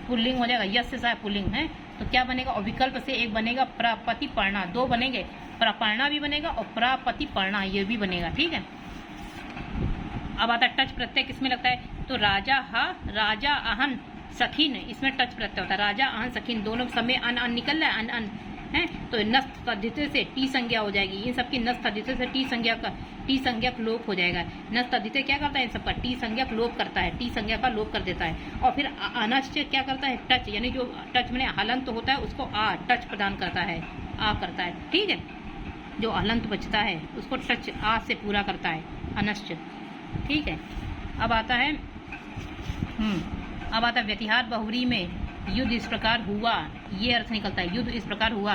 [SPEAKER 1] पुल्लिंग हो जाएगा, यस्य सा पुल्लिंग है, तो क्या बनेगा, और विकल्प से एक बनेगा प्रापति पर्णा, दो बनेंगे, प्रापर्णा भी बनेगा और प्रापति पर्णा ये भी बनेगा। ठीक है, अब आता है टच प्रत्यय किसमें लगता है, तो राजा अहन सखीन, इसमें टच प्रत्यय होता है। राजा अहन सखीन दोनों समय अन निकल रहा है, अन है, तो नस्त तद्धिते से टी संज्ञा हो जाएगी। इन सबकी नस्त तद्धिते से टी संज्ञक लोप हो जाएगा। नस्त तद्धिते क्या करता है, इन सबका टी संज्ञक लोप करता है, टी संज्ञा का लोप कर देता है। और फिर अनश्च क्या करता है, टच, यानी जो टच में हलंत होता है उसको आ टच प्रदान करता है, आ करता है। ठीक है, जो हलंत बचता है उसको टच आ से पूरा करता है, अनश्च। ठीक है, अब आता है व्यतिहार बहुब्री में युद्ध इस प्रकार हुआ, ये अर्थ निकलता है, युद्ध इस प्रकार हुआ।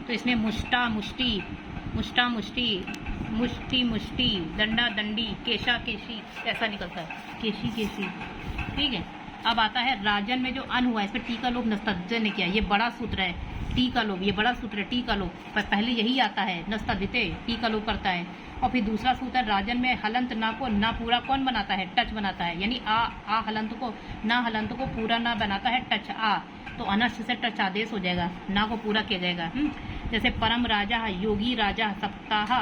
[SPEAKER 1] तो इसमें मुष्टा मुष्टि, मुष्टि, दंडा दंडी, केशा केशी, ऐसा निकलता है, केशी केशी। ठीक है, अब आता है राजन में जो अन हुआ, इसमें टी का लोप नस्तद्धिते ने किया, ये बड़ा सूत्र है, टी का लोप, ये बड़ा सूत्र है, टी का लोप, पर पहले यही आता है, नस्तद्धिते टी का लोप करता है। और फिर दूसरा सूत्र राजन में हलंत ना को ना पूरा कौन बनाता है, टच बनाता है, यानी आ हलंत को ना हलंत को पूरा ना बनाता है, टच आ। तो अनर्थ से टच आदेश हो जाएगा, ना को पूरा किया जाएगा। जैसे परम राजा, योगी राजा, सप्ताह,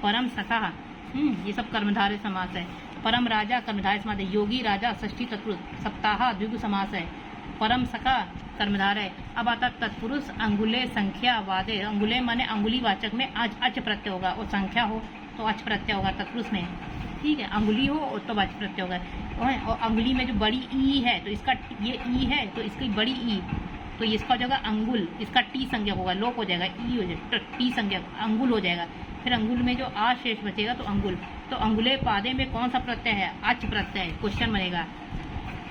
[SPEAKER 1] परम सखा, ये सब कर्मधारय समास है। परम राजा कर्मधारय समास है, योगी राजा षष्ठी तत्पुरुष, सप्ताह द्विगु समास है, परम सखा कर्मधारय। अब आता तत्पुरुष अंगुले संख्या वादे, अंगुले माने अंगुली वाचक में अच प्रत्यय होगा, और संख्या हो तो अच प्रत्यय होगा तत्पुरुष में, ठीक है। अंगुली हो और तो अच प्रत्यय होगा, और अंगुली में जो बड़ी ई है तो इसका, ये ई है तो इसकी बड़ी ई, तो इसका हो जाएगा अंगुल, इसका टी संज्ञा होगा, लोप हो जाएगा, ई हो जाएगा, टी संज्ञा अंगुल हो जाएगा। फिर अंगुल में जो आ शेष बचेगा तो अंगुल, तो अंगुले पादे में कौन सा प्रत्यय है, अच प्रत्यय, क्वेश्चन बनेगा।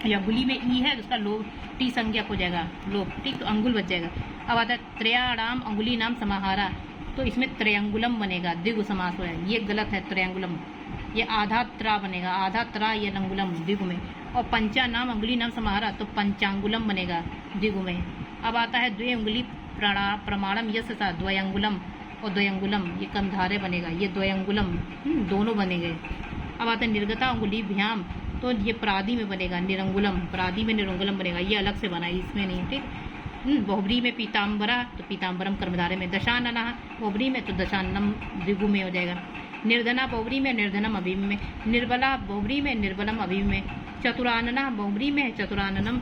[SPEAKER 1] या अंगुली में ई है तो उसका लोप टी संज्ञा हो जाएगा, लोप, ठीक, तो अंगुल बच जाएगा। अब आता है त्रयाणाम अंगुली नाम समाहारा, तो इसमें त्रयंगुलम बनेगा, द्विगु समास हो जाएगा, ये गलत है त्रयंगुलम, ये आधा त्रा बनेगा, आधा त्रा ये अंगुलम द्विगु में। और पंचा नाम अंगुली नाम समाहारा, तो पंचांगुलम बनेगा द्विगु में। अब आता है द्वे अंगुली प्रमाणम यश सा, द्वयंगुलम और द्वयंगुलम, ये कर्मधारय बनेगा, ये द्वयंगुलम, दोनों बनेंगे। अब आता है निर्गता अंगुली भ्याम, तो ये प्रादि में बनेगा निरंगुलम, प्रादि में निरंगुलम बनेगा, ये अलग से बना, इसमें नहीं, ठीक। बहुब्री में पीताम्बरा, तो पीताम्बरम कर्मधारय में। दशानना बहुब्री में, तो दशाननम द्विगु में हो जाएगा। निर्धना बहुब्री में, निर्धनम अभिम में। निर्बला बहुब्री में, निर्बलम अभिम में। चतुरानना बहुब्री में, चतुराननम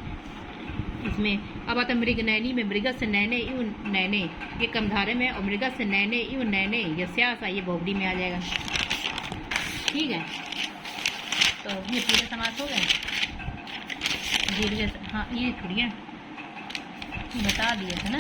[SPEAKER 1] इसमें। अब आता मृग नैनी में, मृगस से नैने इव नैने, ये कर्मधारय में, और मृगस से नैने इव नैने यस्यासा, ये बहुब्री में आ जाएगा, ठीक है। तो ये पूरे समास हो गए, दीर्घ, हाँ ये थोड़ी है बता दिए थे ना।